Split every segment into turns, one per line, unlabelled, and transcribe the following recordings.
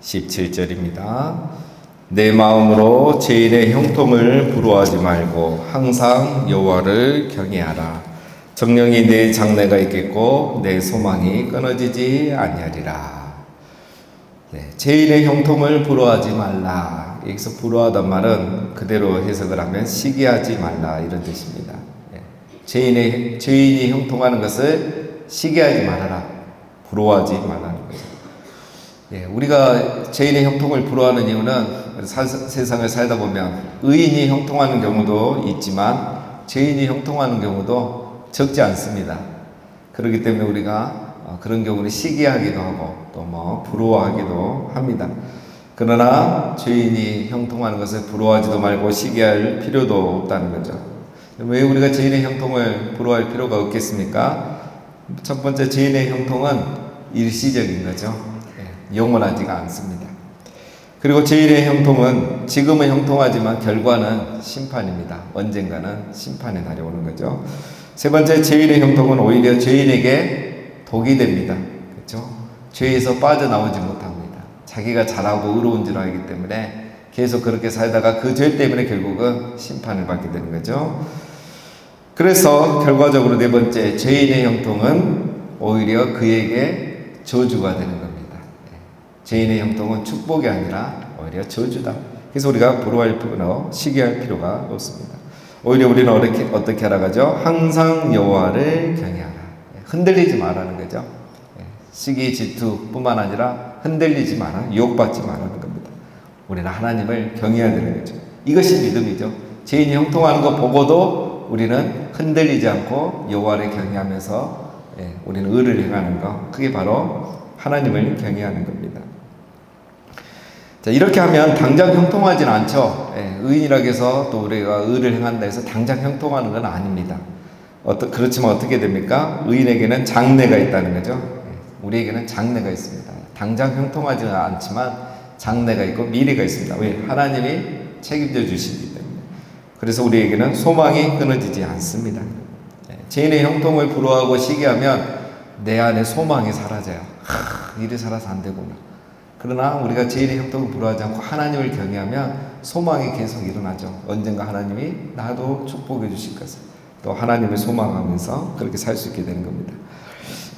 17절입니다. 내 마음으로 죄인의 형통을 부러워하지 말고 항상 여호와를 경외하라. 정령이 내 장래가 있겠고 내 소망이 끊어지지 아니하리라. 죄인의 형통을 부러워하지 말라. 여기서 부러워하단 말은 그대로 해석을 하면 시기하지 말라 이런 뜻입니다. 죄인이 형통하는 것을 시기하지 말아라. 부러워하지 말라는 거죠. 우리가 죄인의 형통을 부러워하는 이유는 세상을 살다 보면 의인이 형통하는 경우도 있지만 죄인이 형통하는 경우도 적지 않습니다. 그렇기 때문에 우리가 그런 경우는 시기하기도 하고 또 부러워하기도 합니다. 그러나 죄인이 형통하는 것을 부러워하지도 말고 시기할 필요도 없다는 거죠. 왜 우리가 죄인의 형통을 부러워할 필요가 없겠습니까? 첫 번째, 죄인의 형통은 일시적인 거죠. 영원하지가 않습니다. 그리고 죄인의 형통은 지금은 형통하지만 결과는 심판입니다. 언젠가는 심판의 날이 오는 거죠. 세 번째, 죄인의 형통은 오히려 죄인에게 독이 됩니다. 그렇죠? 죄에서 빠져나오지 못합니다. 자기가 잘하고 의로운 줄 알기 때문에 계속 그렇게 살다가 그 죄 때문에 결국은 심판을 받게 되는 거죠. 그래서 결과적으로 네 번째, 죄인의 형통은 오히려 그에게 저주가 되는 겁니다. 죄인의 형통은 축복이 아니라 오히려 저주다. 그래서 우리가 부러워할 필요나 시기할 필요가 없습니다. 오히려 우리는 어떻게 하라고 하죠? 항상 여호와를 경외하라. 흔들리지 말라는 거죠. 시기 질투뿐만 아니라 흔들리지 마라, 유혹받지 말라는 겁니다. 우리는 하나님을 경외해야 되는 거죠. 이것이 믿음이죠. 죄인이 형통하는 것 보고도 우리는 흔들리지 않고 여호와를 경외하면서 우리는 의를 행하는 것, 그게 바로 하나님을 경외하는 겁니다. 자, 이렇게 하면 당장 형통하지는 않죠. 의인이라고 해서 또 우리가 의를 행한다 해서 당장 형통하는 건 아닙니다. 그렇지만 어떻게 됩니까? 의인에게는 장래가 있다는 거죠. 우리에게는 장래가 있습니다. 당장 형통하지는 않지만 장래가 있고 미래가 있습니다. 왜? 하나님이 책임져 주시기 때문에. 그래서 우리에게는 소망이 끊어지지 않습니다. 죄인의 형통을 부러워하고 시기하면 내 안에 소망이 사라져요. 이래 살아서 안 되구나. 그러나 우리가 죄인의 형통을 부러워하지 않고 하나님을 경외하면 소망이 계속 일어나죠. 언젠가 하나님이 나도 축복해 주실 것을 또 하나님을 소망하면서 그렇게 살 수 있게 되는 겁니다.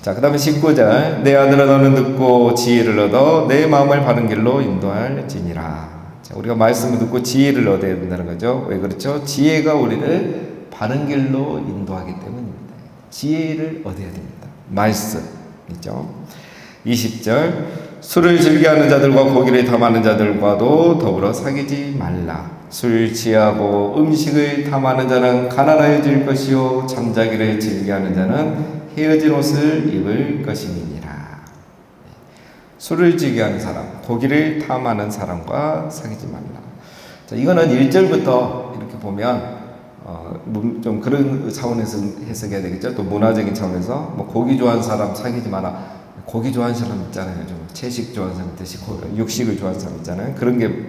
자, 그 다음에 19절, 내 아들아 너는 듣고 지혜를 얻어 내 마음을 바른 길로 인도할지니라. 자, 우리가 말씀을 듣고 지혜를 얻어야 된다는 거죠. 왜 그렇죠? 지혜가 우리를 바른 길로 인도하기 때문입니다. 지혜를 얻어야 됩니다. 말씀이죠. 20절, 술을 즐겨하는 자들과 고기를 탐하는 자들과도 더불어 사귀지 말라. 술 취하고 음식을 탐하는 자는 가난하여질 것이요 잠자기를 즐겨하는 자는 헤어진 옷을 입을 것임이니라. 술을 즐겨하는 사람, 고기를 탐하는 사람과 사귀지 말라. 자, 이거는 1절부터 이렇게 보면 좀 그런 차원에서 해석해야 되겠죠. 또 문화적인 차원에서 고기 좋아하는 사람 사귀지 마라. 고기 좋아하는 사람 있잖아요. 좀 채식 좋아하는 사람 있듯이 육식을 좋아하는 사람 있잖아요.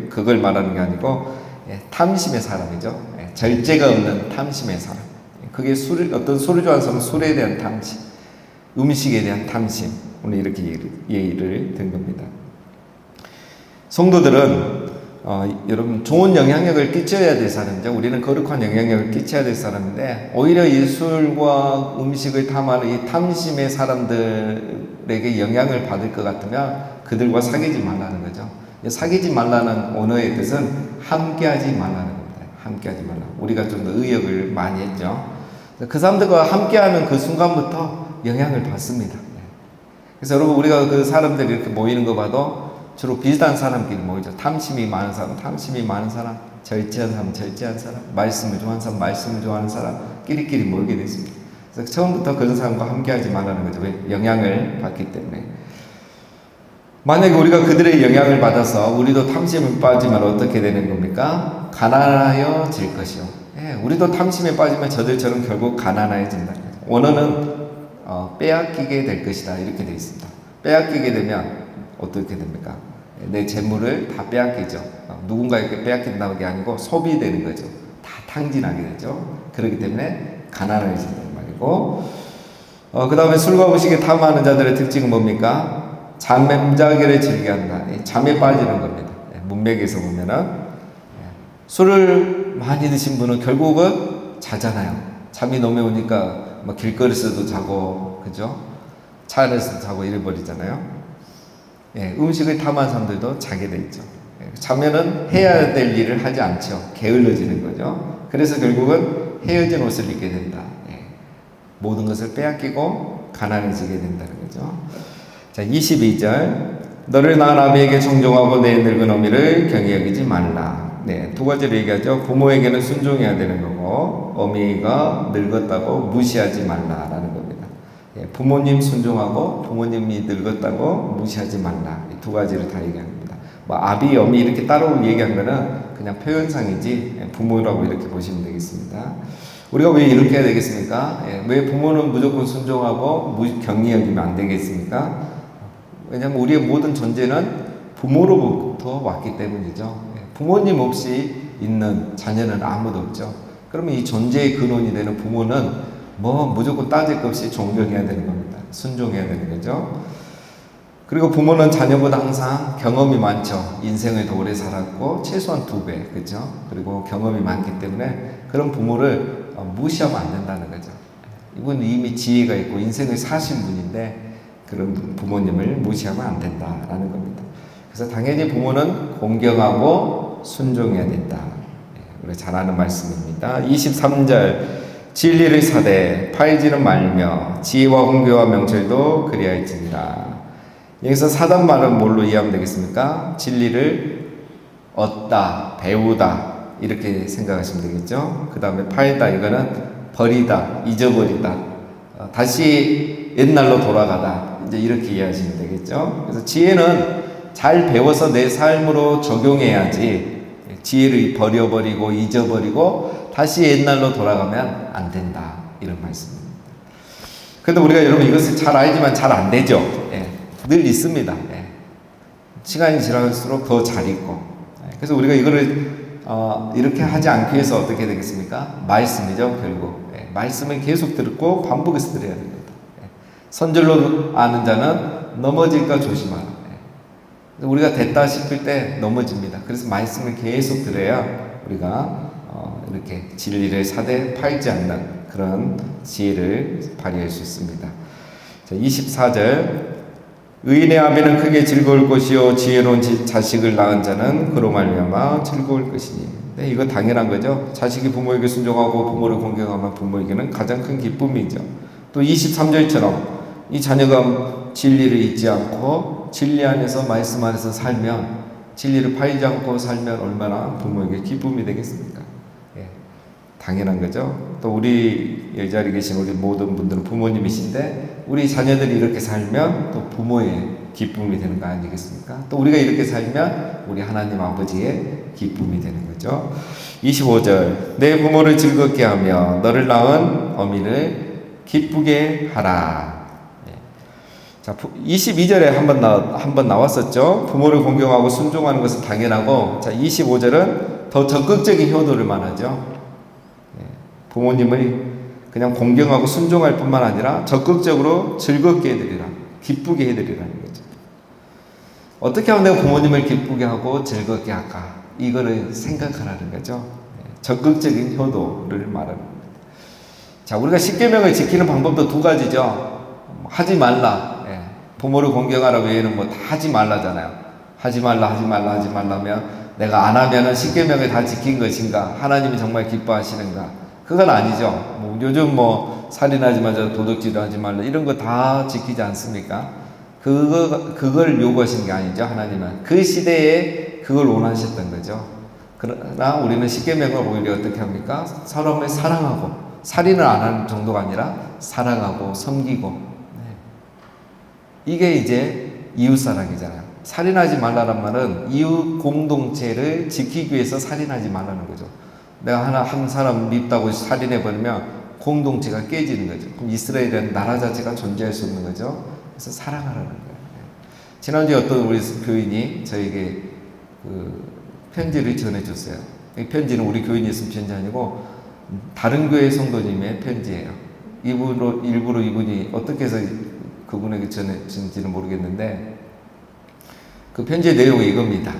그걸 말하는 게 아니고 탐심의 사람이죠. 절제가 없는 탐심의 사람. 그게 어떤 술을 좋아하는 사람은 술에 대한 탐심, 음식에 대한 탐심. 오늘 이렇게 예의를 든 겁니다. 성도들은 여러분 좋은 영향력을 끼쳐야 될 사람이죠. 우리는 거룩한 영향력을 끼쳐야 될 사람인데 오히려 예술과 음식을 탐하는 이 탐심의 사람들에게 영향을 받을 것 같으면 그들과 사귀지 말라는 거죠. 사귀지 말라는 언어의 뜻은 함께하지 말라는 겁니다. 함께하지 말라. 우리가 좀 더 의역을 많이 했죠. 그 사람들과 함께하는 그 순간부터 영향을 받습니다. 그래서 여러분 우리가 그 사람들이 이렇게 모이는 거 봐도 주로 비슷한 사람끼리 모이죠. 탐심이 많은 사람, 절제한 사람, 절제한 사람, 말씀을 좋아하는 사람, 말씀을 좋아하는 사람, 끼리끼리 모이게 됐습니다. 그래서 처음부터 그런 사람과 함께하지 말라는 거죠. 왜? 영향을 받기 때문에. 만약에 우리가 그들의 영향을 받아서 우리도 탐심에 빠지면 어떻게 되는 겁니까? 가난하여질 것이요. 우리도 탐심에 빠지면 저들처럼 결국 가난해진다. 원어는 빼앗기게 될 것이다. 이렇게 되어 있습니다. 빼앗기게 되면 어떻게 됩니까? 내 재물을 다 빼앗기죠. 누군가에게 빼앗긴다는 게 아니고 소비되는 거죠. 다 탕진하게 되죠. 그렇기 때문에 가난해진다는 말이고, 그 다음에 술과 음식에 탐하는 자들의 특징은 뭡니까? 잠자기를 즐겨한다. 잠에 빠지는 겁니다. 문맥에서 보면은 술을 많이 드신 분은 결국은 자잖아요. 잠이 너무 오니까 뭐 길거리에서도 자고, 그죠? 차 안에서도 자고 이래버리잖아요. 음식을 탐한 사람들도 자게 돼 있죠. 자면은 해야 될 일을 하지 않죠. 게을러지는 거죠. 그래서 결국은 헤어진 옷을 입게 된다. 모든 것을 빼앗기고 가난해지게 된다는 거죠. 자, 22절. 너를 낳은 아비에게 청종하고 내 늙은 어미를 경히 여기지 말라. 두 가지를 얘기하죠. 부모에게는 순종해야 되는 거고, 어미가 늙었다고 무시하지 말라라는 겁니다. 부모님 순종하고 부모님이 늙었다고 무시하지 말라. 이 두 가지를 다 얘기합니다. 뭐 아비, 어미 이렇게 따로 얘기한 거는 그냥 표현상이지 부모라고 이렇게 보시면 되겠습니다. 우리가 왜 이렇게 해야 되겠습니까? 왜 부모는 무조건 순종하고 경히 여기면 안 되겠습니까? 왜냐하면 우리의 모든 존재는 부모로부터 왔기 때문이죠. 부모님 없이 있는 자녀는 아무도 없죠. 그러면 이 존재의 근원이 되는 부모는 뭐 무조건 따질 것 없이 존경해야 되는 겁니다. 순종해야 되는 거죠. 그리고 부모는 자녀보다 항상 경험이 많죠. 인생을 더 오래 살았고 최소한 2배, 그렇죠? 그리고 경험이 많기 때문에 그런 부모를 무시하면 안 된다는 거죠. 이분은 이미 지혜가 있고 인생을 사신 분인데 그런 부모님을 무시하면 안 된다라는 겁니다. 그래서 당연히 부모는 공경하고 순종해야 된다. 우리가 잘 아는 말씀입니다. 23절. 진리를 사되 팔지는 말며 지혜와 훈계와 명철도 그리할지니라. 여기서 사단 말은 뭘로 이해하면 되겠습니까? 진리를 얻다, 배우다 이렇게 생각하시면 되겠죠. 그 다음에 팔다, 이거는 버리다, 잊어버리다, 다시 옛날로 돌아가다, 이제 이렇게 이해하시면 되겠죠. 그래서 지혜는 잘 배워서 내 삶으로 적용해야지, 지혜를 버려버리고 잊어버리고 다시 옛날로 돌아가면 안 된다, 이런 말씀입니다. 그런데 우리가 여러분 이것을 잘 알지만 잘 안 되죠. 늘 있습니다. 시간이 지날수록 더 잘 있고. 그래서 우리가 이거를 이렇게 하지 않기 위해서 어떻게 되겠습니까? 말씀이죠, 결국. 말씀을 계속 듣고 반복해서 들어야 됩니다. 선절로 아는 자는 넘어질까 조심하라. 우리가 됐다 싶을 때 넘어집니다. 그래서 말씀을 계속 들어야 우리가 이렇게 진리를 사되 팔지 않는 그런 지혜를 발휘할 수 있습니다. 자, 24절. 의인의 아비는 크게 즐거울 것이요 지혜로운 자식을 낳은 자는 그로 말미암아 즐거울 것이니. 네, 이거 당연한 거죠. 자식이 부모에게 순종하고 부모를 공경하면 부모에게는 가장 큰 기쁨이죠. 또 23절처럼 이 자녀가 진리를 잊지 않고 진리 안에서 말씀 안에서 살면, 진리를 팔지 않고 살면 얼마나 부모에게 기쁨이 되겠습니까? 당연한 거죠. 또 우리 이 자리에 계신 우리 모든 분들은 부모님이신데 우리 자녀들이 이렇게 살면 또 부모의 기쁨이 되는 거 아니겠습니까? 또 우리가 이렇게 살면 우리 하나님 아버지의 기쁨이 되는 거죠. 25절. 내 부모를 즐겁게 하며 너를 낳은 어미를 기쁘게 하라. 자, 22절에 한번 나왔었죠. 부모를 공경하고 순종하는 것은 당연하고, 자, 25절은 더 적극적인 효도를 말하죠. 부모님을 그냥 공경하고 순종할 뿐만 아니라 적극적으로 즐겁게 해드리라, 기쁘게 해드리라는 거죠. 어떻게 하면 내가 부모님을 기쁘게 하고 즐겁게 할까? 이거를 생각하라는 거죠. 적극적인 효도를 말하는 겁니다. 자, 우리가 십계명을 지키는 방법도 2가지죠. 하지 말라. 부모를 공경하라 외에는 뭐 다 하지 말라잖아요. 하지 말라면 내가 안 하면은 십계명을 다 지킨 것인가? 하나님이 정말 기뻐하시는가? 그건 아니죠. 뭐 요즘 뭐 살인하지 말자, 도둑질도 하지 말라 이런 거 다 지키지 않습니까? 그걸 요구하신 게 아니죠. 하나님은 그 시대에 그걸 원하셨던 거죠. 그러나 우리는 십계명을 오히려 어떻게 합니까? 사람을 사랑하고, 살인을 안 하는 정도가 아니라 사랑하고 섬기고. 이게 이제 이웃사랑이잖아요. 살인하지 말라는 말은 이웃 공동체를 지키기 위해서 살인하지 말라는 거죠. 내가 한 사람 밉다고 살인해버리면 공동체가 깨지는 거죠. 그럼 이스라엘은 나라 자체가 존재할 수 없는 거죠. 그래서 사랑하라는 거예요. 지난주에 어떤 우리 교인이 저에게 편지를 전해줬어요. 이 편지는 우리 교인이 쓴 편지 아니고 다른 교회 성도님의 편지예요. 일부러 이분이 어떻게 해서 그분에게 전해진지는 모르겠는데, 그 편지의 내용이 이겁니다.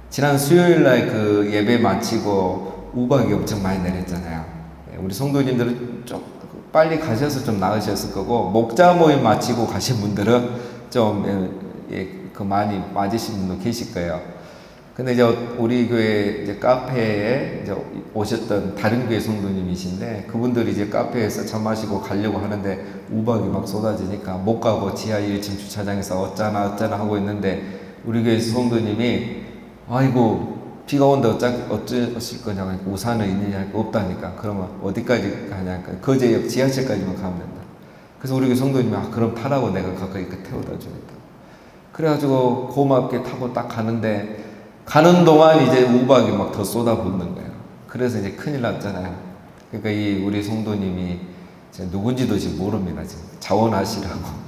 지난 수요일 날 그 예배 마치고 우박이 엄청 많이 내렸잖아요. 우리 성도님들은 좀 빨리 가셔서 좀 나으셨을 거고, 목자 모임 마치고 가신 분들은 좀 그 많이 맞으신 분도 계실 거예요. 근데 이제 우리 교회 이제 카페에 이제 오셨던 다른 교회 성도님이신데, 그분들이 이제 카페에서 차 마시고 가려고 하는데 우박이 막 쏟아지니까 못 가고 지하 1층 주차장에서 어쩌나 하고 있는데, 우리 교회 성도님이 아이고 비가 온다 어쩌실 거냐고 하니까 우산은 있느냐 없다니까. 그러면 어디까지 가냐니까 거제역 지하철까지만 가면 된다. 그래서 우리 교회 성도님이 그럼 타라고 내가 가까이 태워다 주겠다. 그래가지고 고맙게 타고 딱 가는데, 가는 동안 이제 우박이 막 더 쏟아붓는 거예요. 그래서 이제 큰일 났잖아요. 그러니까 이 우리 성도님이 누군지도 지금 모릅니다. 지금 자원하시라고.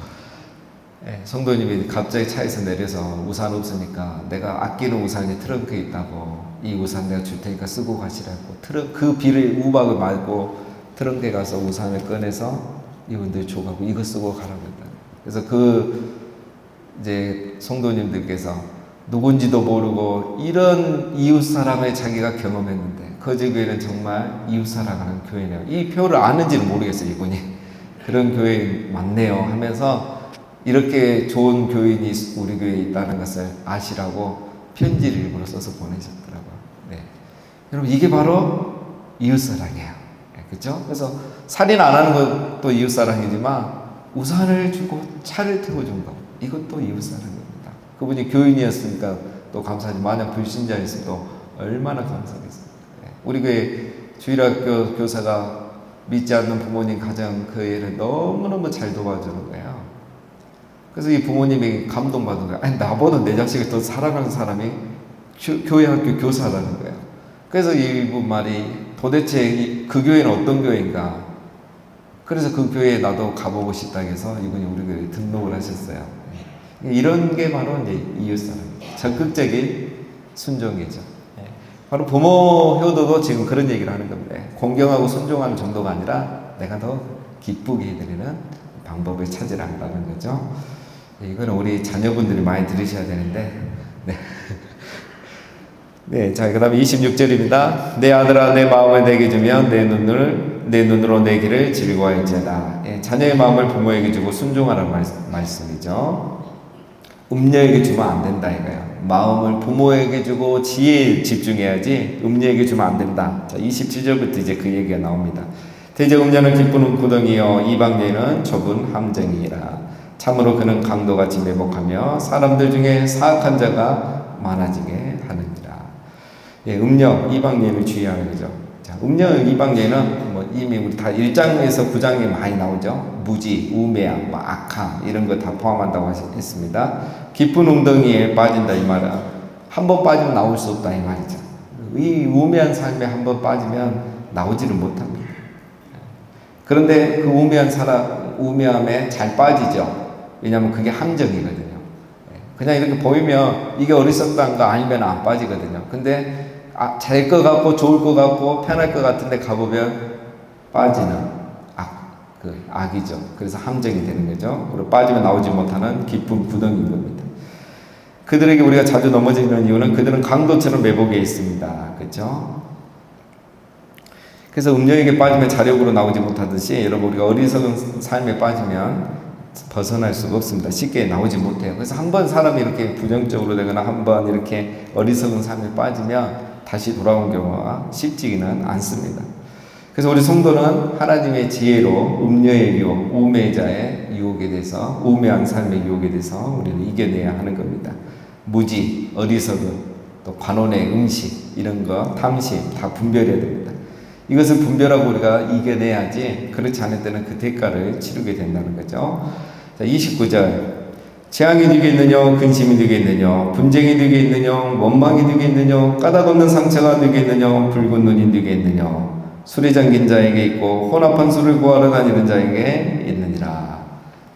성도님이 갑자기 차에서 내려서 우산 없으니까 내가 아끼는 우산이 트렁크에 있다고, 이 우산 내가 줄 테니까 쓰고 가시라고. 그 비를 우박을 말고 트렁크에 가서 우산을 꺼내서 이분들 줘가고 이거 쓰고 가라고 했다. 그래서 이제 성도님들께서 누군지도 모르고 이런 이웃사랑을 자기가 경험했는데, 거제교회는 정말 이웃사랑하는 교회네요. 이 표를 아는지는 모르겠어요, 이분이. 그런 교회 맞네요 하면서 이렇게 좋은 교인이 우리 교회에 있다는 것을 아시라고 편지를 일부러 써서 보내셨더라고요. 네. 여러분, 이게 바로 이웃사랑이에요. 그렇죠? 그래서 살인 안 하는 것도 이웃사랑이지만 우산을 주고 차를 태워준 것, 이것도 이웃사랑입니다. 그분이 교인이었으니까 또 감사하지, 만약 불신자였어도 얼마나 감사하겠습니까. 우리 교회 주일학교 교사가 믿지 않는 부모님 가정 그 애를 너무너무 잘 도와주는 거예요. 그래서 이 부모님이 감동받은 거예요. 아니, 나보다 내 자식을 더 사랑하는 사람이 교회 학교 교사라는 거예요. 그래서 이분 말이 도대체 그 교회는 어떤 교회인가. 그래서 그 교회에 나도 가보고 싶다 해서 이분이 우리 교회에 등록을 하셨어요. 이런 게 바로 이제 이웃사랑입니다. 적극적인 순종이죠. 바로 부모 효도도 지금 그런 얘기를 하는 겁니다. 공경하고 순종하는 정도가 아니라 내가 더 기쁘게 해드리는 방법을 찾으라는 거죠. 이거는 우리 자녀분들이 많이 들으셔야 되는데, 네. 네, 자, 그 다음에 26절입니다. 내 아들아, 내 마음을 내게 주면 내 눈으로 내 길을 즐거워할지어다. 자녀의 마음을 부모에게 주고 순종하라는 말씀이죠. 음녀에게 주면 안 된다 이거예요. 마음을 부모에게 주고 지혜에 집중해야지 음녀에게 주면 안 된다. 자, 27절부터 이제 그 얘기가 나옵니다. 대저 음녀는 기쁘는 구덩이요 이방녀는 좁은 함정이라. 참으로 그는 강도같이 매복하며 사람들 중에 사악한 자가 많아지게 하느니라. 예, 음녀 이방녀를 주의하는 거죠. 자, 음녀 이방녀는 뭐 이미 우리 다 1장에서 9장에 많이 나오죠. 무지, 우매함, 악함 이런 거 다 포함한다고 했습니다. 깊은 웅덩이에 빠진다 이 말은 한 번 빠지면 나올 수 없다 이 말이죠. 이 우매한 삶에 한 번 빠지면 나오지를 못합니다. 그런데 그 우매함에 잘 빠지죠. 왜냐하면 그게 함정이거든요. 그냥 이렇게 보이면 이게 어리석다인가 아니면 안 빠지거든요. 근데 잘 것 같고 좋을 것 같고 편할 것 같은데 가보면 빠지는 악이죠. 그래서 함정이 되는 거죠. 그리고 빠지면 나오지 못하는 깊은 구덩이인 겁니다. 그들에게 우리가 자주 넘어지는 이유는 그들은 강도처럼 매복해 있습니다. 그렇죠? 그래서 음녀에게 빠지면 자력으로 나오지 못하듯이 여러분 우리가 어리석은 삶에 빠지면 벗어날 수가 없습니다. 쉽게 나오지 못해요. 그래서 한번 사람이 이렇게 부정적으로 되거나 한번 이렇게 어리석은 삶에 빠지면 다시 돌아온 경우가 쉽지는 않습니다. 그래서 우리 성도는 하나님의 지혜로 음녀의 유혹, 우매자의 유혹에 대해서 우매한 삶의 유혹에 대해서 우리는 이겨내야 하는 겁니다. 무지, 어리석음, 또 관원의 음식 이런 거, 탐심 다 분별해야 됩니다. 이것을 분별하고 우리가 이겨내야지 그렇지 않을 때는 그 대가를 치르게 된다는 거죠. 자, 29절 재앙이 누게 있느냐 근심이 누게 있느냐 분쟁이 누게 있느냐 원망이 누게 있느냐 까닭없는 상처가 누게 있느냐 붉은 눈이 누게 있느냐 술에 잠긴 자에게 있고 혼합한 술을 구하러 다니는 자에게 있느니라.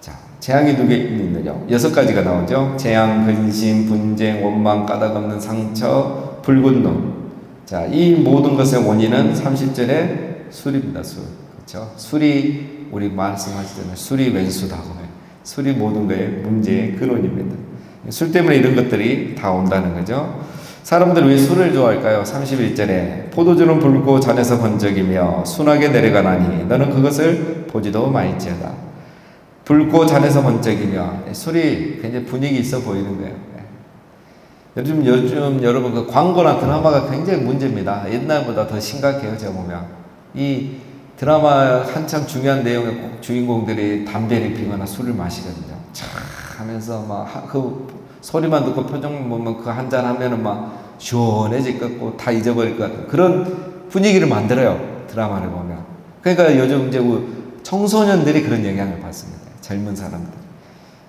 자, 재앙이 누게 있느냐 6가지가 나오죠. 재앙, 근심, 분쟁, 원망, 까닭없는 상처, 붉은 눈. 자, 이 모든 것의 원인은 30절에 술입니다. 술. 그렇죠? 술이 우리 말씀하시잖아요. 술이 왼수다고 해요. 술이 모든 것의 문제의 근원입니다. 술 때문에 이런 것들이 다 온다는 거죠. 사람들 왜 술을 좋아할까요? 31절에 포도주는 붉고 잔에서 번쩍이며 순하게 내려가나니 너는 그것을 보지도 말지어다. 붉고 잔에서 번쩍이며 술이 굉장히 분위기 있어 보이는 거예요. 요즘 여러분 그 광고나 드라마가 굉장히 문제입니다. 옛날보다 더 심각해요. 제가 보면 이 드라마 한참 중요한 내용의 꼭 주인공들이 담배를 피거나 술을 마시거든요. 차 하면서 막 그 소리만 듣고 표정 보면 그 한잔 하면은 막 시원해질 것 같고 다 잊어버릴 것 같은 그런 분위기를 만들어요. 드라마를 보면. 그러니까 요즘 이제 청소년들이 그런 영향을 받습니다. 젊은 사람들.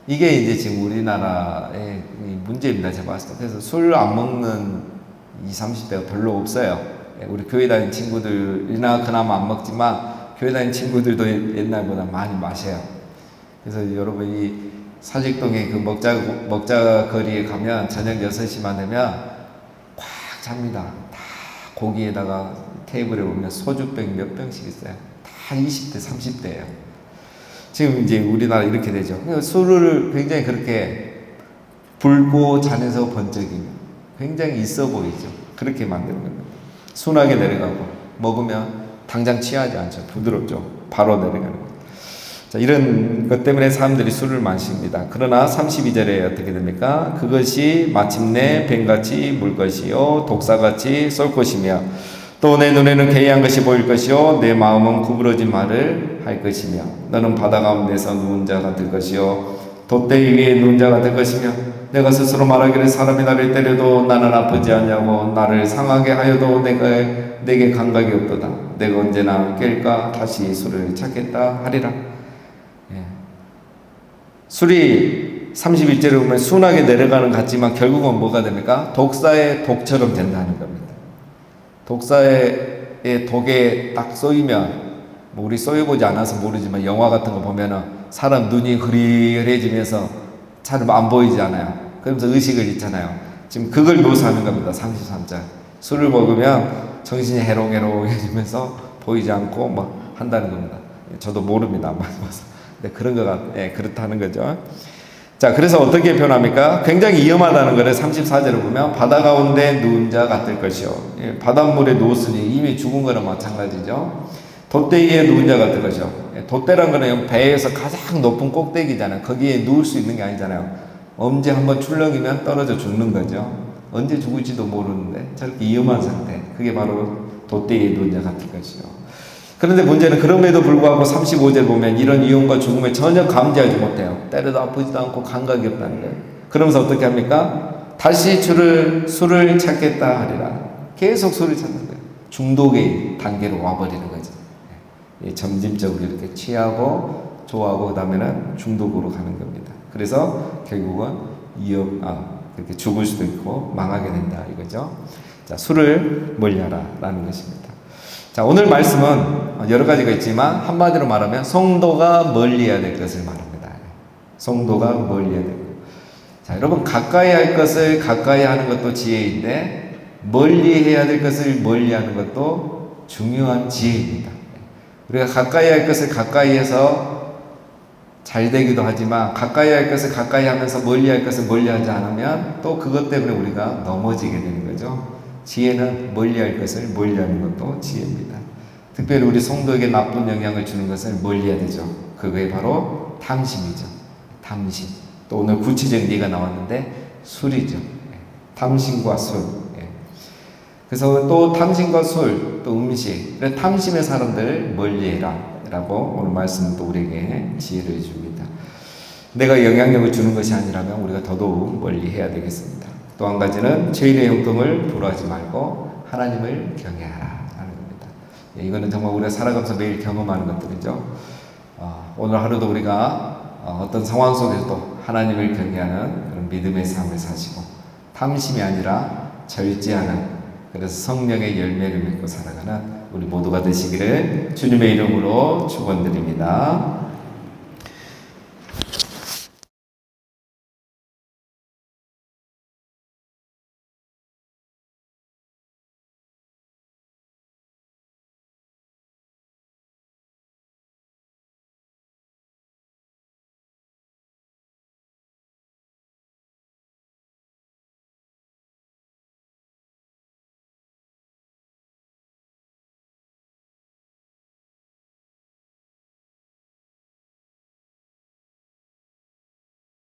이게 이제 지금 우리나라의 문제입니다. 제가 봤을 때. 그래서 술 안 먹는 20, 30대가 별로 없어요. 우리 교회 다니는 친구들이나 그나마 안 먹지만 교회 다니는 친구들도 옛날보다 많이 마셔요. 그래서 여러분 이 사직동에 그 먹자 거리에 가면 저녁 6시만 되면 꽉 잡니다. 다 고기에다가 테이블에 보면 소주병 몇 병씩 있어요. 다 20대, 30대예요. 지금 이제 우리나라 이렇게 되죠. 술을 굉장히 그렇게 붉고 잔에서 번쩍이며 굉장히 있어 보이죠. 그렇게 만드는 겁니다. 순하게 내려가고 먹으면 당장 취하지 않죠. 부드럽죠. 바로 내려가는 거죠. 자, 이런 것 때문에 사람들이 술을 마십니다. 그러나 32절에 어떻게 됩니까? 그것이 마침내 뱀같이 물 것이요 독사같이 쏠 것이며 또 내 눈에는 괴이한 것이 보일 것이요 내 마음은 구부러진 말을 할 것이며 너는 바다 가운데서 누운 자가 될 것이요 돛대 위에 누운 자가 될 것이며 내가 스스로 말하기를 사람이 나를 때려도 나는 아프지 않냐고 나를 상하게 하여도 내게 감각이 없도다. 내가 언제나 깰까 다시 술을 찾겠다 하리라. 예. 술이 31절에 보면 순하게 내려가는 것 같지만 결국은 뭐가 됩니까? 독사의 독처럼 된다는 겁니다. 독사의 독에 딱 쏘이면 뭐 우리 쏘여보지 않아서 모르지만 영화 같은 거 보면은 사람 눈이 흐리흐리해지면서 잘 안 보이지 않아요. 그러면서 의식을 잃잖아요. 지금 그걸 묘사하는 겁니다. 33절. 술을 먹으면 정신이 해롱해롱해지면서 보이지 않고 막 한다는 겁니다. 저도 모릅니다. 근데 그런 거가 그렇다는 거죠. 자, 그래서 어떻게 표현합니까? 굉장히 위험하다는 것을 34절을 보면 바다 가운데 누운 자 같을 것이요. 바닷물에 누웠으니 이미 죽은 거랑 마찬가지죠. 돛대 위에 누운 자 같을 것이요. 돛대란 거는 배에서 가장 높은 꼭대기잖아요. 거기에 누울 수 있는 게 아니잖아요. 언제 한번 출렁이면 떨어져 죽는 거죠. 언제 죽을지도 모르는데 저렇게 위험한 상태. 그게 바로 돛대 위에 누운 자 같을 것이요. 그런데 문제는 그럼에도 불구하고 35절 보면 이런 위험과 죽음을 전혀 감지하지 못해요. 때려도 아프지도 않고 감각이 없다는 거예요. 그러면서 어떻게 합니까? 다시 술을 찾겠다 하리라. 계속 술을 찾는 거예요. 중독의 단계로 와버리는 거죠. 점진적으로 이렇게 취하고 좋아하고 그 다음에는 중독으로 가는 겁니다. 그래서 결국은 그렇게 죽을 수도 있고 망하게 된다 이거죠. 자, 술을 멀리하라 라는 것입니다. 자, 오늘 말씀은 여러 가지가 있지만 한마디로 말하면 성도가 멀리해야 될 것을 말합니다. 성도가 멀리해야 될 것. 자, 여러분 가까이 할 것을 가까이 하는 것도 지혜인데 멀리해야 될 것을 멀리하는 것도 중요한 지혜입니다. 우리가 가까이 할 것을 가까이 해서 잘 되기도 하지만 가까이 할 것을 가까이 하면서 멀리 할 것을 멀리 하지 않으면 또 그것 때문에 우리가 넘어지게 되는 거죠. 지혜는 멀리할 것을 멀리하는 것도 지혜입니다. 특별히 우리 성도에게 나쁜 영향을 주는 것을 멀리해야 되죠. 그게 바로 탐심이죠. 탐심. 또 오늘 구체적인 예가 나왔는데 술이죠. 탐심과 술. 그래서 또 탐심과 술, 또 음식. 탐심의 사람들을 멀리해라 라고 오늘 말씀은 또 우리에게 지혜를 줍니다. 내가 영향력을 주는 것이 아니라면 우리가 더더욱 멀리해야 되겠습니다. 또 한 가지는 죄인의 형통을 부러워하지 말고 하나님을 경외하라 하는 겁니다. 이거는 정말 우리가 살아가면서 매일 경험하는 것들이죠. 오늘 하루도 우리가 어떤 상황 속에서도 하나님을 경외하는 그런 믿음의 삶을 사시고 탐심이 아니라 절제하는 그래서 성령의 열매를 맺고 살아가는 우리 모두가 되시기를 주님의 이름으로 축원드립니다.